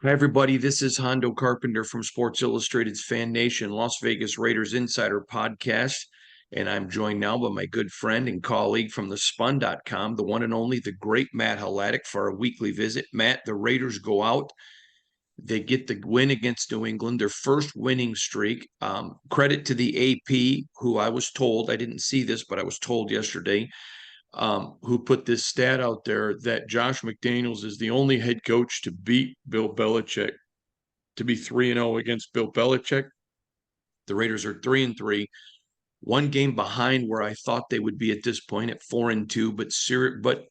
Hi, everybody. This is Hondo Carpenter from Sports Illustrated's Fan Nation, Las Vegas Raiders Insider Podcast. And I'm joined now by my good friend and colleague from the spun.com, the one and only, the great Matt Hladek, for our weekly visit. Matt, the Raiders go out. They get the win against New England, their first winning streak. Credit to the AP, who I was told, I didn't see this, but I was told yesterday, who put this stat out there that Josh McDaniels is the only head coach to beat Bill Belichick, to be 3-0 against Bill Belichick. The Raiders are 3-3, one game behind where I thought they would be at this point at 4-2, but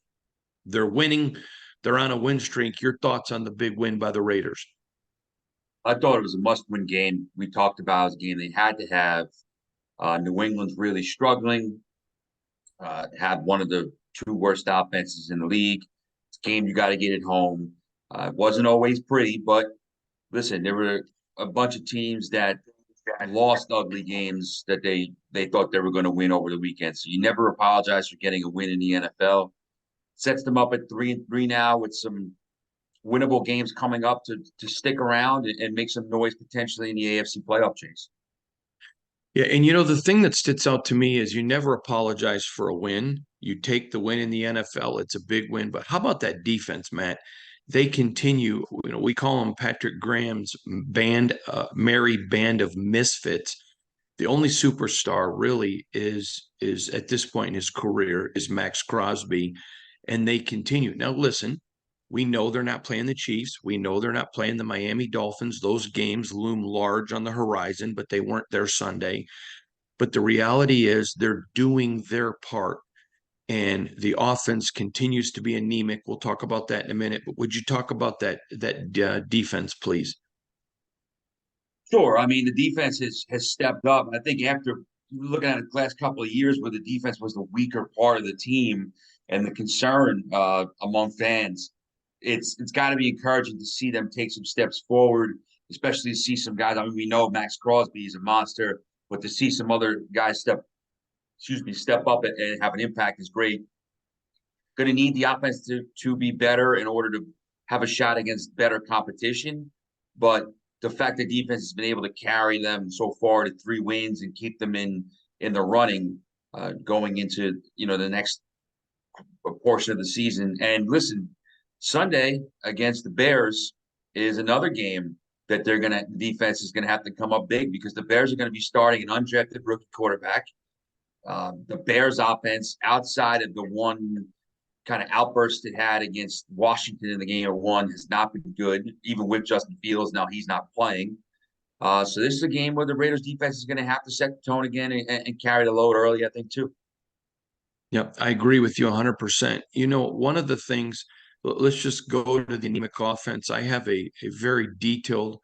they're winning. They're on a win streak. Your thoughts on the big win by the Raiders? I thought it was a must-win game. We talked about it as a game they had to have. New England's really struggling. Have one of the two worst offenses in the league. It's a game you got to get at home. It wasn't always pretty, but listen, there were a bunch of teams that lost ugly games that they thought they were going to win over the weekend. So you never apologize for getting a win in the NFL. Sets them up at 3-3 now with some winnable games coming up to stick around and make some noise potentially in the AFC playoff chase. Yeah, and the thing that sticks out to me is you never apologize for a win. You take the win in the NFL, it's a big win. But how about that defense, Matt? They continue, we call them Patrick Graham's merry band of misfits. The only superstar really is at this point in his career is Max Crosby, and they continue. Now, listen, we know they're not playing the Chiefs. We know they're not playing the Miami Dolphins. Those games loom large on the horizon, but they weren't there Sunday. But the reality is they're doing their part, and the offense continues to be anemic. We'll talk about that in a minute. But would you talk about that defense, please? Sure. I mean, the defense has stepped up. I think after looking at the last couple of years where the defense was the weaker part of the team and the concern among fans, it's got to be encouraging to see them take some steps forward, especially to see some guys. I mean, we know Max Crosby is a monster, but to see some other guys step up and have an impact is great. Going to need the offense to be better in order to have a shot against better competition. But the fact that defense has been able to carry them so far to 3 wins and keep them in the running going into the next portion of the season. And listen, Sunday against the Bears is another game that the defense is gonna have to come up big because the Bears are going to be starting an undrafted rookie quarterback. The Bears offense, outside of the one kind of outburst it had against Washington in the game of one, has not been good, even with Justin Fields. Now he's not playing. So this is a game where the Raiders defense is going to have to set the tone again and carry the load early, I think, too. Yeah, I agree with you 100%. One of the things, let's just go to the anemic offense. I have a very detailed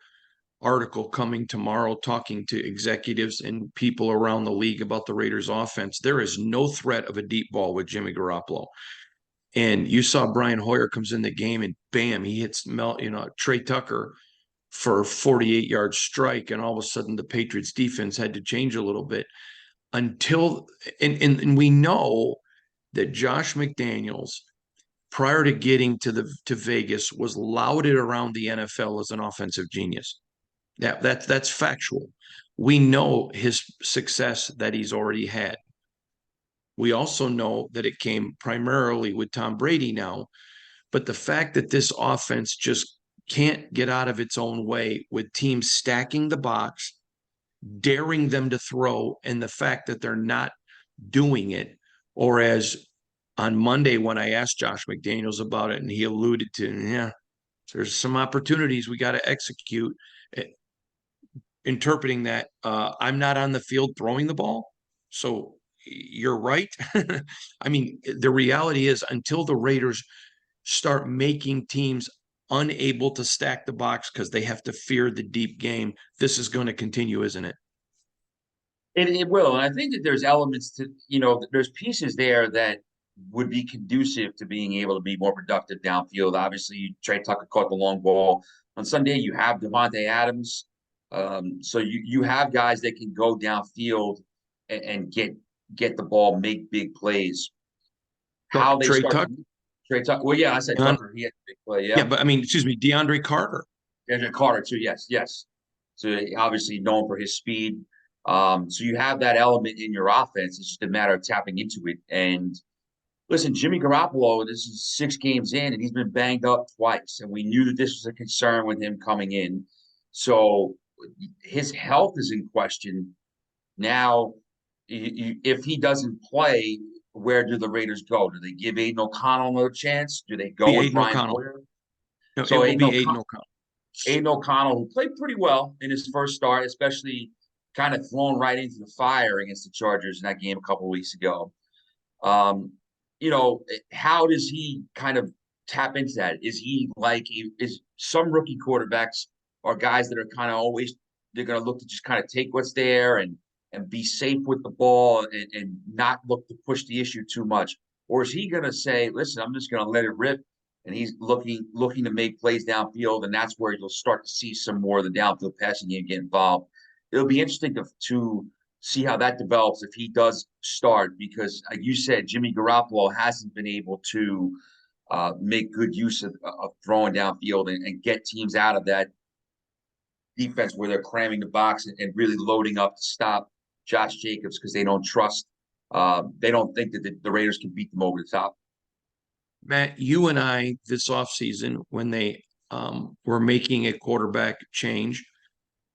article coming tomorrow talking to executives and people around the league about the Raiders offense. There is no threat of a deep ball with Jimmy Garoppolo. And you saw Brian Hoyer comes in the game and bam, he hits Trey Tucker for a 48-yard strike, and all of a sudden the Patriots defense had to change a little bit until and we know that Josh McDaniels, prior to getting to Vegas, was lauded around the NFL as an offensive genius. That's factual. We know his success that he's already had. We also know that it came primarily with Tom Brady now, but the fact that this offense just can't get out of its own way with teams stacking the box, daring them to throw, and the fact that they're not doing it, or as on Monday when I asked Josh McDaniels about it, and he alluded to, yeah, there's some opportunities we got to execute. Interpreting that I'm not on the field throwing the ball. So you're right. I mean, the reality is until the Raiders start making teams unable to stack the box because they have to fear the deep game, this is going to continue, isn't it? It will. And I think that there's elements there's pieces there that would be conducive to being able to be more productive downfield. Obviously, Trey Tucker caught the long ball. On Sunday, you have Devontae Adams. So you have guys that can go downfield and get the ball, make big plays. How they Trey start Tucker. Trey Tucker. Well, yeah, I said Tucker. He had a big play, Yeah, yeah. but I mean, excuse me, DeAndre Carter. And Carter too. Yes, yes. So obviously known for his speed. So you have that element in your offense. It's just a matter of tapping into it. And listen, Jimmy Garoppolo, this is 6 games in, and he's been banged up twice. And we knew that this was a concern with him coming in. So his health is in question. Now, if he doesn't play, where do the Raiders go? Do they give Aiden O'Connell another chance? Do they go Be with Aiden Brian O'Connell. Hoyer? No, it So will be Aiden O'Connell. Aiden O'Connell, who played pretty well in his first start, especially kind of thrown right into the fire against the Chargers in that game a couple of weeks ago. Um, how does he kind of tap into that? Is he like is some rookie quarterbacks are guys that are kind of always they're going to look to just kind of take what's there and be safe with the ball and not look to push the issue too much, or is he going to say, "Listen, I'm just going to let it rip," and he's looking to make plays downfield, and that's where you'll start to see some more of the downfield passing game get involved. It'll be interesting to see how that develops if he does start, because like you said, Jimmy Garoppolo hasn't been able to make good use of throwing downfield and get teams out of that defense where they're cramming the box and really loading up to stop Josh Jacobs because they don't think that the Raiders can beat them over the top. Matt, you and I this offseason, when they were making a quarterback change,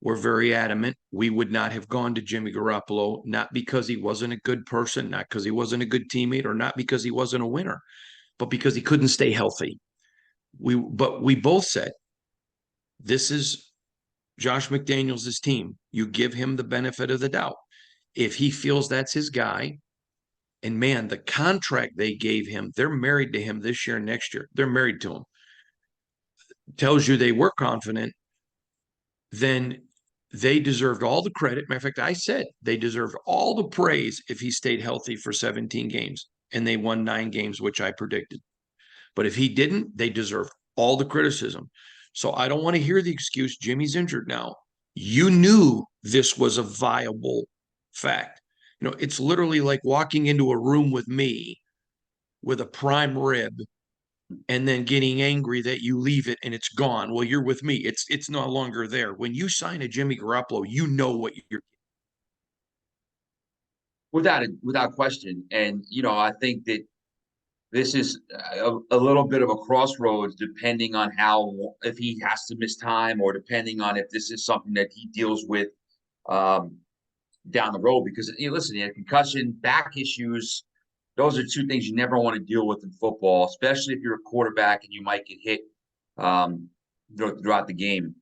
were very adamant we would not have gone to Jimmy Garoppolo, not because he wasn't a good person, not because he wasn't a good teammate, or not because he wasn't a winner, but because he couldn't stay healthy. But we both said, this is Josh McDaniels' team. You give him the benefit of the doubt. If he feels that's his guy, and man, the contract they gave him, they're married to him this year and next year. They're married to him. Tells you they were confident, then they deserved all the credit. Matter of fact, I said they deserved all the praise if he stayed healthy for 17 games and they won 9 games, which I predicted. But if he didn't, they deserve all the criticism. So I don't want to hear the excuse, Jimmy's injured now. You knew this was a viable fact. It's literally like walking into a room with me with a prime rib and then getting angry that you leave it and it's gone. Well, you're with me. It's no longer there. When you sign a Jimmy Garoppolo, you know what you're. Without question. And I think that this is a little bit of a crossroads depending on how if he has to miss time or depending on if this is something that he deals with um, down the road. Because listen, concussion, back issues, those are two things you never want to deal with in football, especially if you're a quarterback and you might get hit um, throughout the game.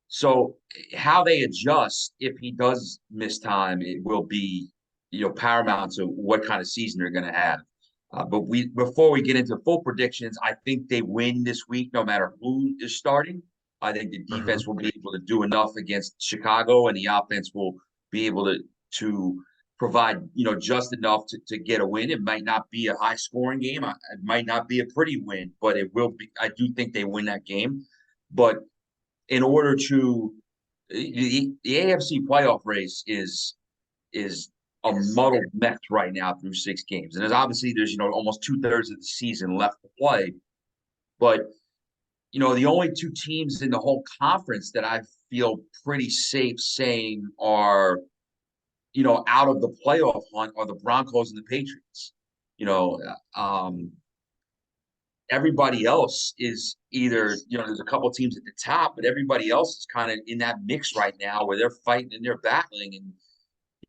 So how they adjust if he does miss time, it will be paramount to what kind of season they're going to have. But before we get into full predictions, I think they win this week, no matter who is starting. I think the Uh-huh. defense will be able to do enough against Chicago, and the offense will be able to provide just enough to get a win. It might not be a high scoring game. It might not be a pretty win, but it will be. I do think they win that game. But in order to the AFC playoff race is a muddled mess right now through 6 games. And there's almost 2/3 of the season left to play. But the only two teams in the whole conference that I feel pretty safe saying are out of the playoff hunt are the Broncos and the Patriots. You know, um, everybody else is either there's a couple teams at the top, but everybody else is kind of in that mix right now where they're fighting and they're battling. And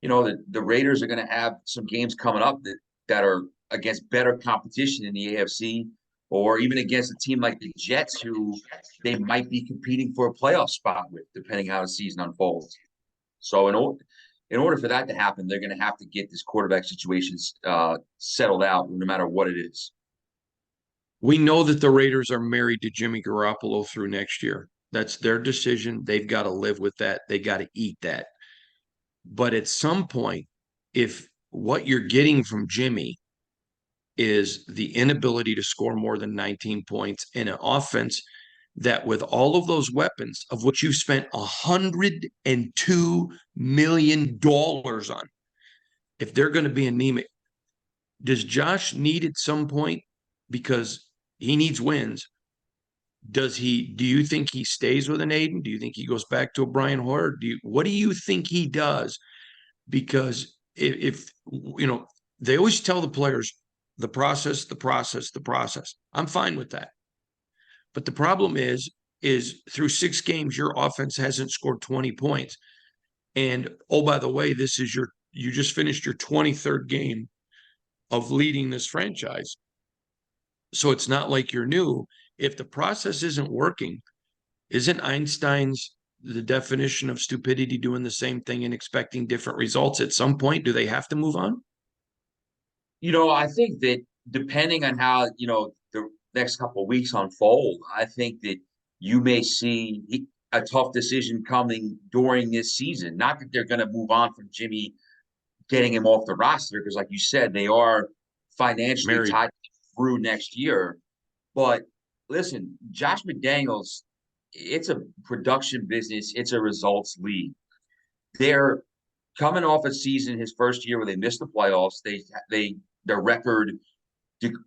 the Raiders are going to have some games coming up that are against better competition in the AFC, or even against a team like the Jets, who they might be competing for a playoff spot with, depending how the season unfolds. So in order for that to happen, they're going to have to get this quarterback situation settled out, no matter what it is. We know that the Raiders are married to Jimmy Garoppolo through next year. That's their decision. They've got to live with that. They got to eat that. But at some point, if what you're getting from Jimmy is the inability to score more than 19 points in an offense that, with all of those weapons, of which you spent $102 million on, if they're going to be anemic, does Josh need at some point, because he needs wins, Do you think he stays with an Aiden? Do you think he goes back to a Brian Hoyer? What do you think he does? Because if you know, they always tell the players the process, the process, the process. I'm fine with that. But the problem is through 6 games, your offense hasn't scored 20 points. And oh, by the way, you just finished your 23rd game of leading this franchise. So it's not like you're new. If the process isn't working, isn't Einstein's the definition of stupidity doing the same thing and expecting different results? At some point, do they have to move on? I think that depending on how, the next couple of weeks unfold, I think that you may see a tough decision coming during this season. Not that they're going to move on from Jimmy, getting him off the roster, because like you said, they are financially Married. tied through next year. But listen, Josh McDaniels, it's a production business, it's a results league. They're coming off a season, his first year, where they missed the playoffs. Their record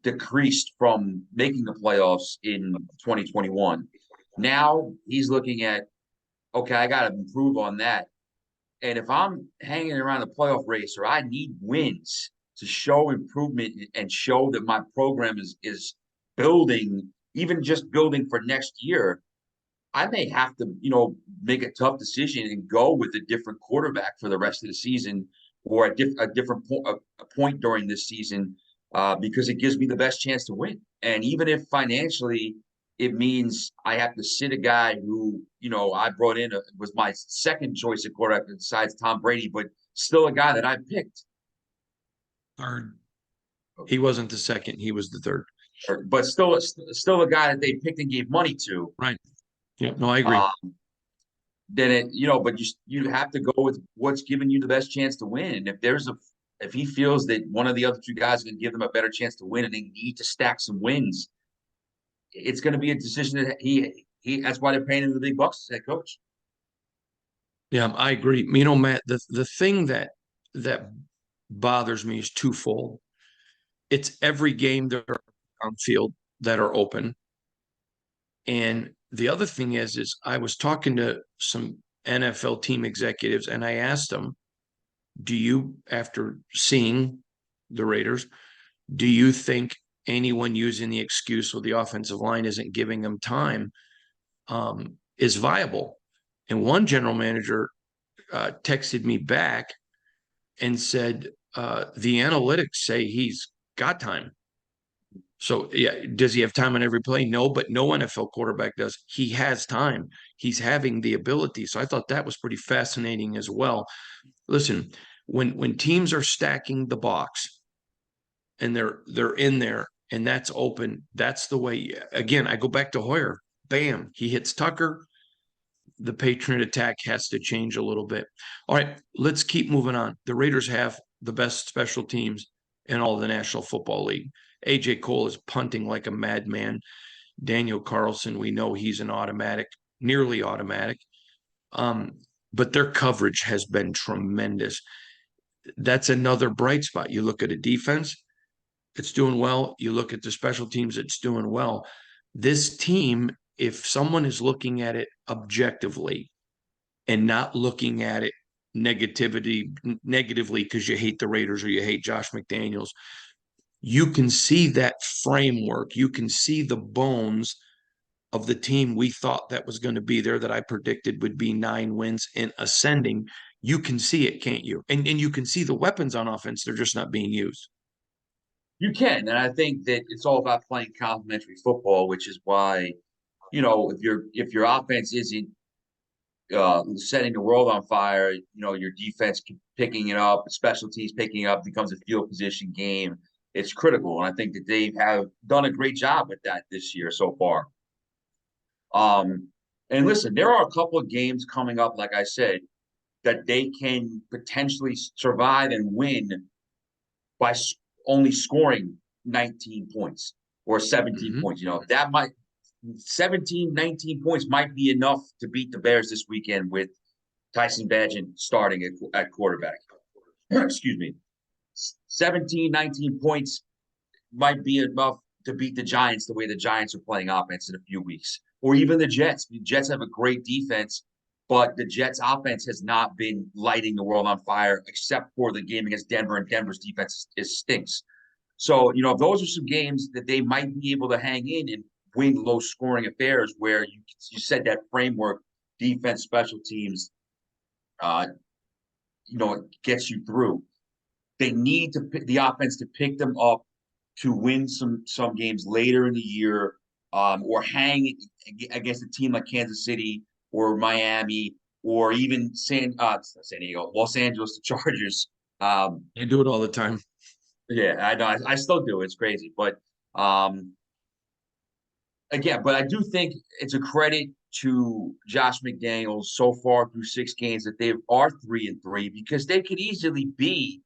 decreased from making the playoffs in 2021. Now he's looking at, okay, I got to improve on that. And if I'm hanging around the playoff race, or I need wins to show improvement and show that my program is building, even just building for next year, I may have to, make a tough decision and go with a different quarterback for the rest of the season, or a different a point during this season, because it gives me the best chance to win. And even if financially it means I have to sit a guy who, I brought in was my second choice at quarterback besides Tom Brady, but still a guy that I picked. Third. He wasn't the second, he was the third. But still a guy that they picked and gave money to. Right. Yeah, no, I agree. Then but you have to go with what's giving you the best chance to win. And if he feels that one of the other two guys can give them a better chance to win, and they need to stack some wins, it's going to be a decision that he that's why they're paying him the big bucks as head coach. Yeah, I agree. Matt, the thing that bothers me is twofold. It's every game there are on field that are open. And the other thing is I was talking to some NFL team executives and I asked them, after seeing the Raiders, do you think anyone using the excuse, well, the offensive line isn't giving them time, is viable? And one general manager texted me back and said, the analytics say he's got time. So, yeah, does he have time on every play? No, but no NFL quarterback does. He has time. He's having the ability. So I thought that was pretty fascinating as well. Listen, when teams are stacking the box and they're in there and that's open, that's the way. Again, I go back to Hoyer. Bam, he hits Tucker. The Patriot attack has to change a little bit. All right, let's keep moving on. The Raiders have the best special teams in all of the National Football League. AJ Cole is punting like a madman. Daniel Carlson, we know he's an automatic, nearly automatic. But their coverage has been tremendous. That's another bright spot. You look at a defense, it's doing well. You look at the special teams, it's doing well. This team, if someone is looking at it objectively and not looking at it negatively because you hate the Raiders or you hate Josh McDaniels, you can see that framework. You can see the bones of the team we thought that was going to be there, that I predicted would be 9 wins and ascending. You can see it, can't you? And you can see the weapons on offense. They're just not being used. You can, and I think that it's all about playing complementary football, which is why, if your offense isn't setting the world on fire, your defense picking it up, special teams picking it up, becomes a field position game. It's critical, and I think that they have done a great job with that this year so far. And listen, there are a couple of games coming up, like I said, that they can potentially survive and win by only scoring 19 points or 17 points. That might 17, 19 points might be enough to beat the Bears this weekend with Tyson Bagent starting at quarterback. Excuse me. 17, 19 points might be enough to beat the Giants the way the Giants are playing offense in a few weeks, or even the Jets. The Jets have a great defense, but the Jets offense has not been lighting the world on fire except for the game against Denver, and Denver's defense is stinks. So, those are some games that they might be able to hang in and win low scoring affairs where you said that framework, defense, special teams, uh, it gets you through. They need to pick the offense to pick them up to win some games later in the year, or hang against a team like Kansas City or Miami or even San Diego, Los Angeles, the Chargers. I do it all the time. Yeah, I know. I still do. It's crazy, but um, again, but I do think it's a credit to Josh McDaniels so far through 6 games that they are 3-3, because they could easily be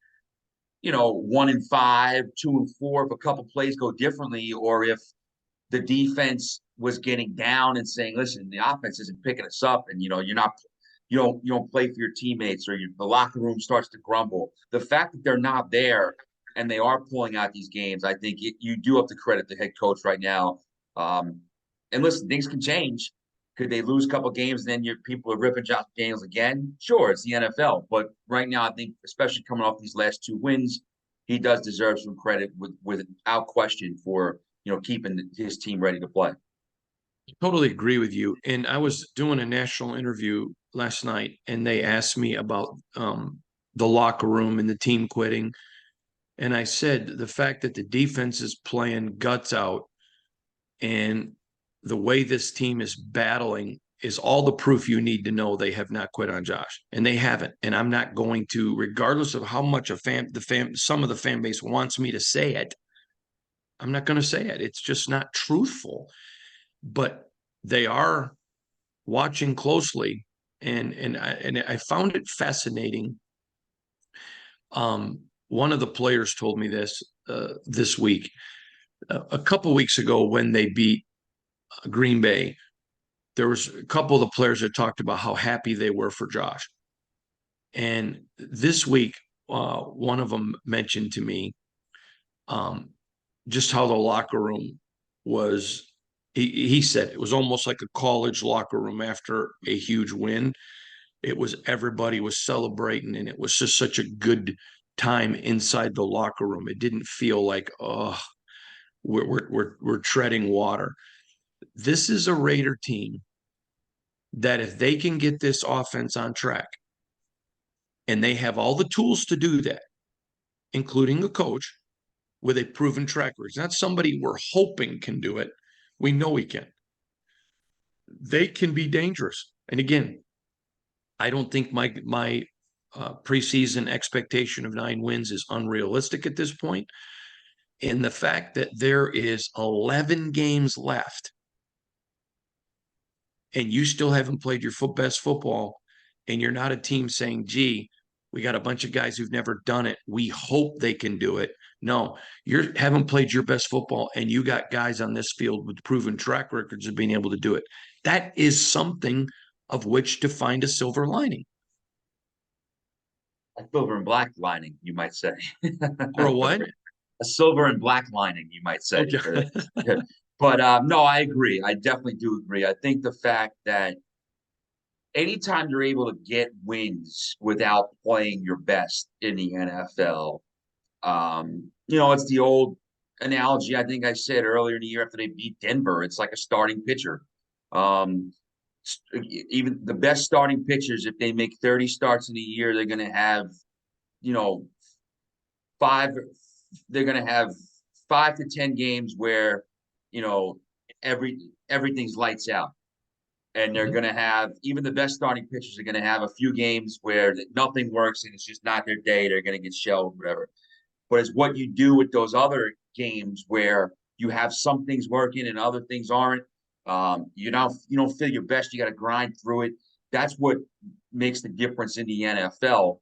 1-5, 2-4 if a couple plays go differently, or if the defense was getting down and saying, "Listen, the offense isn't picking us up," and you're not, you don't play for your teammates, or the locker room starts to grumble. The fact that they're not there and they are pulling out these games, I think you do have to credit the head coach right now. Um, and listen, things can change. Could they lose a couple games and then your people are ripping Josh Daniels again? Sure, it's the NFL. But right now, I think, especially coming off these last 2 wins, he does deserve some credit without question for keeping his team ready to play. Totally agree with you. And I was doing a national interview last night, and they asked me about the locker room and the team quitting. And I said the fact that the defense is playing guts out and the way this team is battling is all the proof you need to know they have not quit on Josh, and they haven't. And I'm not going to, regardless of how much some of the fan base wants me to say it. I'm not going to say it. It's just not truthful. But they are watching closely, and I found it fascinating. One of the players told me this week. A couple weeks ago, when they beat Green Bay, there was a couple of the players that talked about how happy they were for Josh. And this week, one of them mentioned to me um, just how the locker room was. He said it was almost like a college locker room after a huge win. It was everybody was celebrating, and it was just such a good time inside the locker room. It didn't feel like, oh, we're treading water. This is a Raider team that if they can get this offense on track, and they have all the tools to do that, including a coach with a proven track record. It's not somebody we're hoping can do it. We know he can. They can be dangerous. And again, I don't think my preseason expectation of 9 wins is unrealistic at this point. And the fact that there is 11 games left and you still haven't played your best football, and you're not a team saying, gee, we got a bunch of guys who've never done it, we hope they can do it. No, you haven't played your best football, and you got guys on this field with proven track records of being able to do it. That is something of which to find a silver lining. A silver and black lining, you might say. Or a what? A silver and black lining, you might say. Okay. But no, I agree. I definitely do agree. I think the fact that anytime you're able to get wins without playing your best in the NFL, it's the old analogy I think I said earlier in the year after they beat Denver. It's like a starting pitcher. Um, Even the best starting pitchers, if they make 30 starts in a year, they're going to have, you know, five. They're going to have 5 to 10 games where, you know, everything's lights out, and they're going to have, even the best starting pitchers are going to have a few games where nothing works and it's just not their day. They're going to get shelled, whatever. But it's what you do with those other games where you have some things working and other things aren't. You don't feel your best. You got to grind through it. That's what makes the difference in the NFL,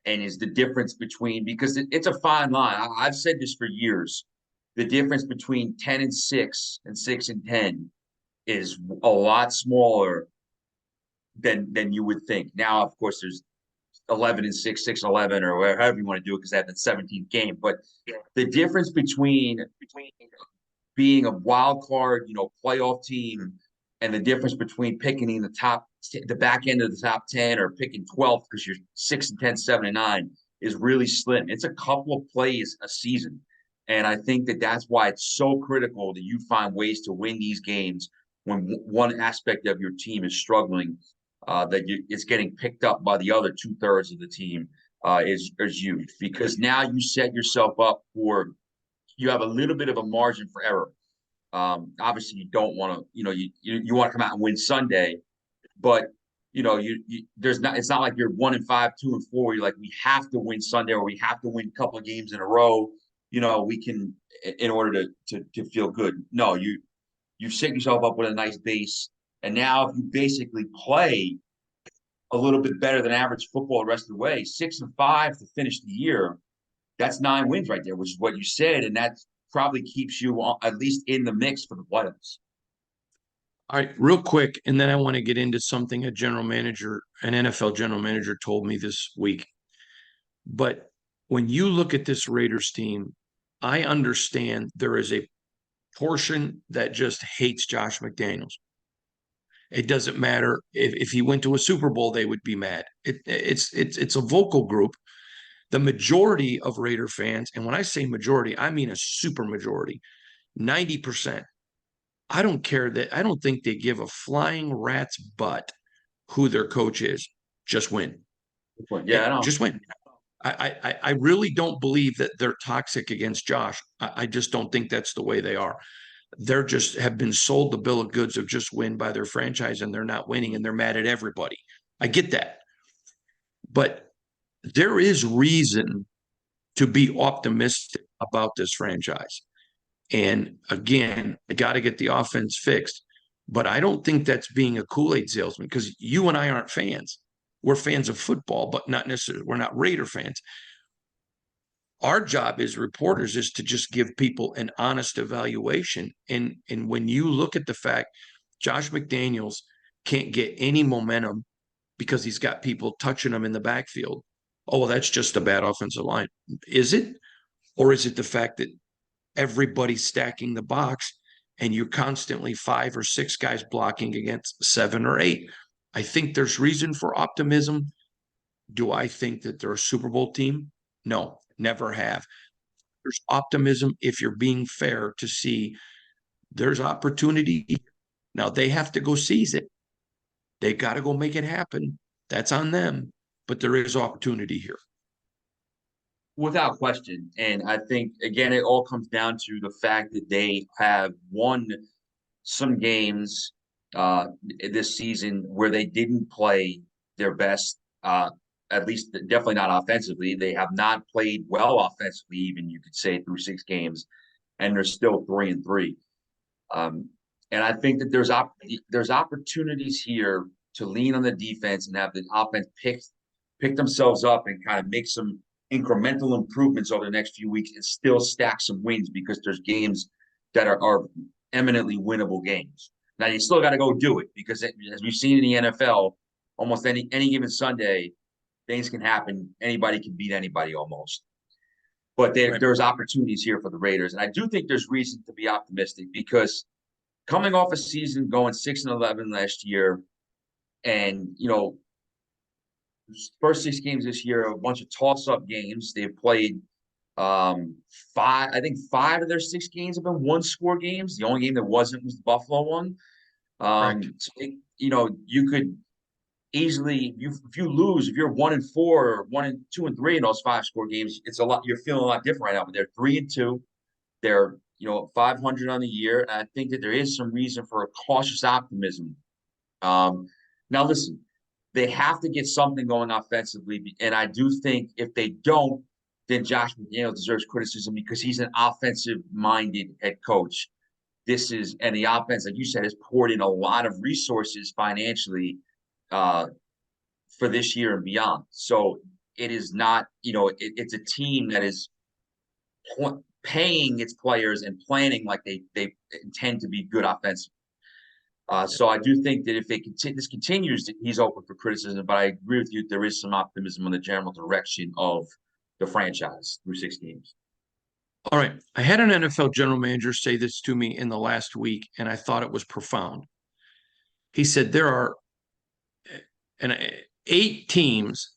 and is the difference between, because it's a fine line. I've said this for years. The difference between 10-6 and 6-10 is a lot smaller than you would think. Now, of course, there's 11-6, 6-11, or however you want to do it, because they have that 17th game. But the difference between being a wild card, playoff team, and the difference between picking in the back end of the top 10 or picking 12th because you're 6-10, 7-9 is really slim. It's a couple of plays a season. And I think that that's why it's so critical that you find ways to win these games when one aspect of your team is struggling, it's getting picked up by the other 2/3 of the team is huge, because now you set yourself up for you have a little bit of a margin for error. Obviously, you don't want to, you want to come out and win Sunday, but there's not. It's not like you're 1-5, 2-4. You're like, we have to win Sunday, or we have to win a couple of games in a row. We can, in order to feel good. No, you set yourself up with a nice base, and now if you basically play a little bit better than average football the rest of the way, 6-5 to finish the year, that's 9 wins right there, which is what you said, and that probably keeps you at least in the mix for the playoffs. All right, real quick, and then I want to get into something an NFL general manager told me this week. But when you look at this Raiders team, I understand there is a portion that just hates Josh McDaniels. It doesn't matter if he went to a Super Bowl, they would be mad. It's a vocal group. The majority of Raider fans, and when I say majority, I mean a super majority, 90%. I don't care that I don't think they give a flying rat's butt who their coach is. Just win. Yeah, I know. Just win. I really don't believe that they're toxic against Josh. I just don't think that's the way they are. They're just have been sold the bill of goods of just win by their franchise, and they're not winning, and they're mad at everybody. I get that. But there is reason to be optimistic about this franchise. And again, I got to get the offense fixed. But I don't think that's being a Kool-Aid salesman, because you and I aren't fans. We're fans of football, but not necessarily, we're not Raider fans. Our job as reporters is to just give people an honest evaluation. And when you look at the fact Josh McDaniels can't get any momentum because he's got people touching him in the backfield, oh, well, that's just a bad offensive line. Is it? Or is it the fact that everybody's stacking the box and you're constantly 5 or 6 guys blocking against 7 or 8? I think there's reason for optimism. Do I think that they're a Super Bowl team? No, never have. There's optimism if you're being fair to see there's opportunity. Now they have to go seize it. They got to go make it happen. That's on them. But there is opportunity here. Without question. And I think, again, it all comes down to the fact that they have won some games this season where they didn't play their best, at least definitely not offensively. They have not played well offensively, even, you could say, through 6 games, and they're still 3-3. And I think that there's opportunities here to lean on the defense and have the offense pick themselves up and kind of make some incremental improvements over the next few weeks and still stack some wins, because there's games that are eminently winnable games. Now you still got to go do it, because as we've seen in the NFL, almost any given Sunday, things can happen. Anybody can beat anybody almost. But there's opportunities here for the Raiders, and I do think there's reason to be optimistic, because coming off a season going 6-11 last year, and first 6 games this year, a bunch of toss-up games. They've played 5. I think 5 of their 6 games have been 1-score games. The only game that wasn't was the Buffalo one. So you could easily, if you lose, if you're 1-4 or 1-2-3 in those 5-score games, it's a lot. You're feeling a lot different right now. But they're 3-2. They're 500 on the year, and I think that there is some reason for a cautious optimism. Now listen, they have to get something going offensively. And I do think if they don't, then Josh McDaniels deserves criticism, because he's an offensive-minded head coach. And the offense, like you said, has poured in a lot of resources financially for this year and beyond. So it is not, it's a team that is paying its players and planning like they intend to be good offensively. So I do think that if this continues, he's open for criticism. But I agree with you. There is some optimism on the general direction of the franchise through 6 games. All right. I had an NFL general manager say this to me in the last week, and I thought it was profound. He said there are 8 teams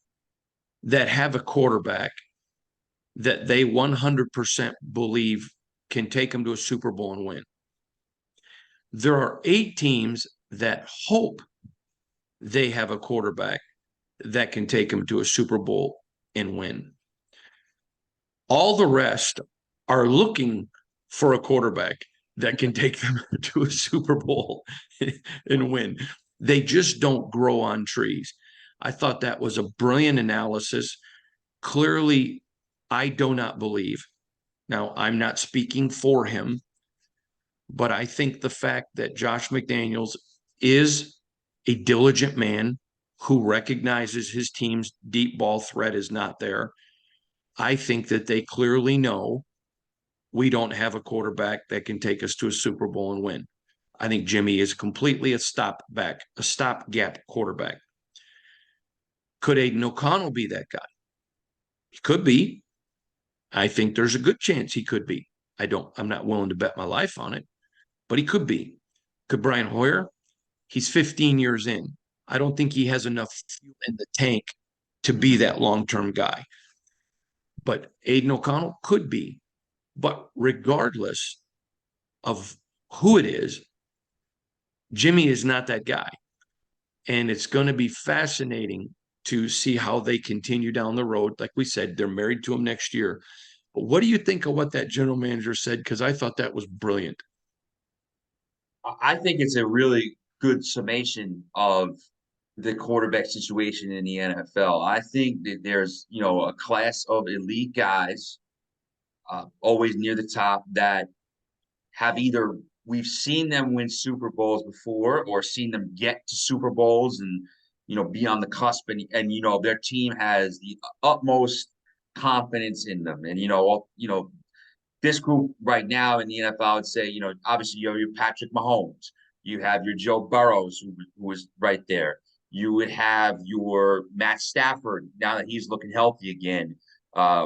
that have a quarterback that they 100% believe can take them to a Super Bowl and win. There are 8 teams that hope they have a quarterback that can take them to a Super Bowl and win. All the rest are looking for a quarterback that can take them to a Super Bowl and win. They just don't grow on trees. I thought that was a brilliant analysis. Clearly, I do not believe. Now, I'm not speaking for him, but I think the fact that Josh McDaniels is a diligent man who recognizes his team's deep ball threat is not there. I think that they clearly know we don't have a quarterback that can take us to a Super Bowl and win. I think Jimmy is completely a stopgap quarterback. Could Aiden O'Connell be that guy? He could be. I think there's a good chance he could be. I'm not willing to bet my life on it, but he could be. Could Brian Hoyer? He's 15 years in. I don't think he has enough fuel in the tank to be that long-term guy. But Aiden O'Connell could be. But regardless of who it is, Jimmy is not that guy. And it's going to be fascinating to see how they continue down the road. Like we said, they're married to him next year. But what do you think of what that general manager said? Because I thought that was brilliant. I think it's a really good summation of the quarterback situation in the NFL. I think that there's, a class of elite guys, always near the top, that have either we've seen them win Super Bowls before or seen them get to Super Bowls and be on the cusp, and their team has the utmost confidence in them. And this group right now in the NFL, I would say, obviously you have your Patrick Mahomes, you have your Joe Burrows, who was right there. You would have your Matt Stafford now that he's looking healthy again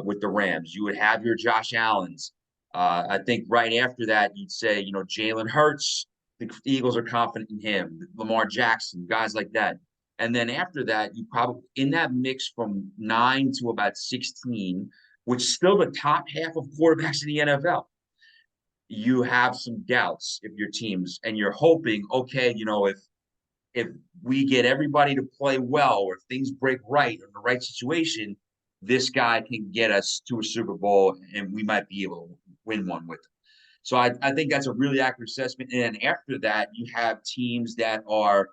with the Rams. You would have your Josh Allens. I think right after that, you'd say, Jalen Hurts, the Eagles are confident in him, Lamar Jackson, guys like that. And then after that, you probably in that mix from 9 to about 16, which is still the top half of quarterbacks in the NFL. You have some doubts if your teams, and you're hoping, okay, if we get everybody to play well, or if things break right in the right situation, this guy can get us to a Super Bowl and we might be able to win one with him. So I think that's a really accurate assessment. And then after that, you have teams that are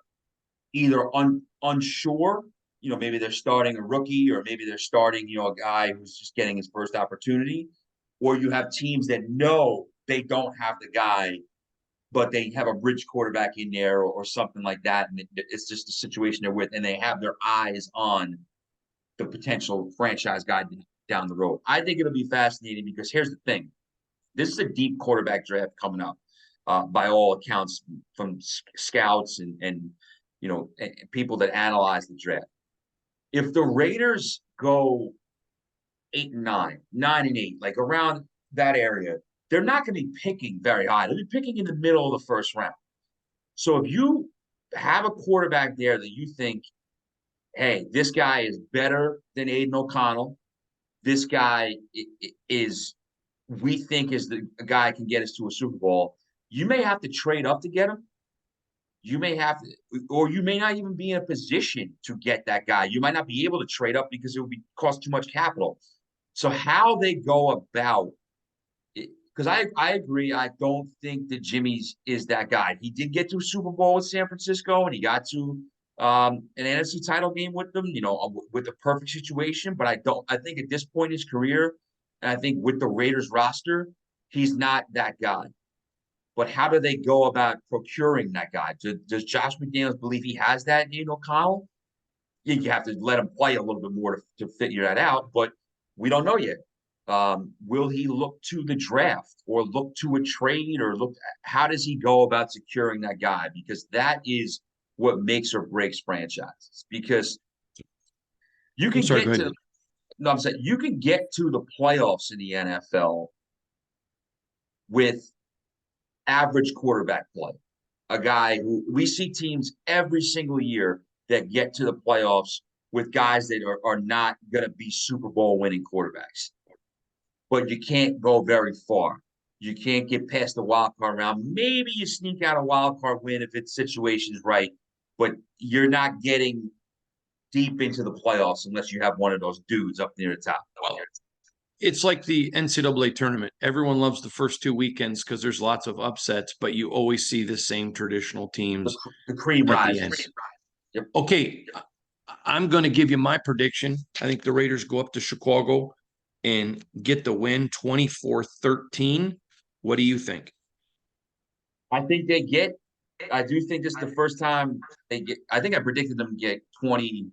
either unsure, maybe they're starting a rookie, or maybe they're starting, a guy who's just getting his first opportunity, or you have teams that know they don't have the guy, but they have a bridge quarterback in there, or something like that. And it's just the situation they're with, and they have their eyes on the potential franchise guy down the road. I think it'll be fascinating because here's the thing. This is a deep quarterback draft coming up, by all accounts, from scouts and people that analyze the draft. If the Raiders go 8-9, 9-8, like around that area, they're not going to be picking very high. They'll be picking in the middle of the first round. So if you have a quarterback there that you think, hey, this guy is better than Aiden O'Connell, this guy we think is the guy can get us to a Super Bowl, you may have to trade up to get him. You may have to, or you may not even be in a position to get that guy. You might not be able to trade up because it would cost too much capital. So how they go about it, because I agree, I don't think that Jimmy's is that guy. He did get to a Super Bowl with San Francisco, and he got to an NFC title game with them, with the perfect situation. But I think at this point in his career, and I think with the Raiders roster, he's not that guy. But how do they go about procuring that guy? Does Josh McDaniels believe he has that in O'Connell? You have to let him play a little bit more to figure that out, but we don't know yet. Will he look to the draft or look to a trade or look? How does he go about securing that guy? Because that is what makes or breaks franchises. Because you I'm can sorry, go get ahead. to no, I'm saying you can get to the playoffs in the NFL with average quarterback play. A guy who we see teams every single year that get to the playoffs with guys that are not going to be Super Bowl winning quarterbacks. But you can't go very far. You can't get past the wild card round. Maybe you sneak out a wild card win if its situation's right, but you're not getting deep into the playoffs unless you have one of those dudes up near the top. Well, it's like the NCAA tournament. Everyone loves the first 2 weekends because there's lots of upsets, but you always see the same traditional The, teams the cream at the rises. end. Yep. Okay, I'm going to give you my prediction. I think the Raiders go up to Chicago and get the win 24-13. What do you think? I think they get. I do think this is the first time they get. I think I predicted them to get 20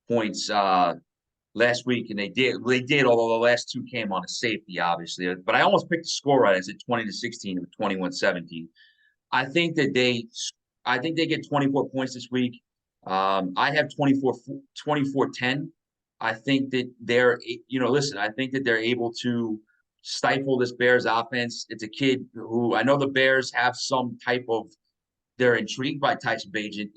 points last week, and they did. They did, although the last two came on a safety, obviously. But I almost picked the score right. I said 20-16 and 21-17. I think that they. I think they get 24 points this week. I have 24-10. I think that they're. Listen. I think that they're able to stifle this Bears offense. It's a kid who I know the Bears have some type of they're intrigued by Tyson Bagent,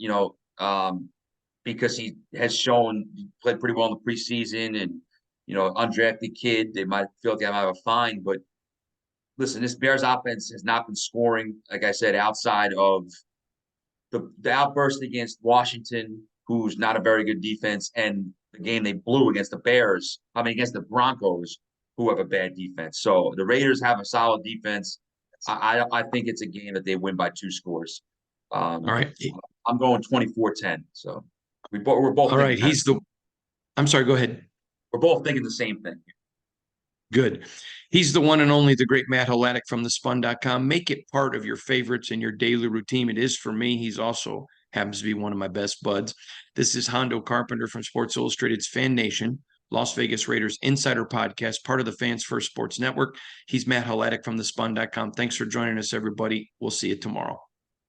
because he has shown he played pretty well in the preseason and, undrafted kid. They might feel like they might have a fine, but listen, this Bears offense has not been scoring, like I said, outside of the outburst against Washington, who's not a very good defense, and the game they blew against the Bears, against the Broncos, who have a bad defense. So the Raiders have a solid defense. I think it's a game that they win by 2 scores. All Um, right. I'm going 24-10. So we're both All thinking right. I'm sorry, go ahead. we're both thinking the same thing. Good. He's the one and only, the great Matt Halatic from thespun.com. Make it part of your favorites in your daily routine. It is for me. He's also happens to be one of my best buds. This is Hondo Carpenter from Sports Illustrated's Fan Nation, Las Vegas Raiders Insider Podcast, part of the Fans First Sports Network. He's Matt Halatic from thespun.com. Thanks for joining us, everybody. We'll see you tomorrow.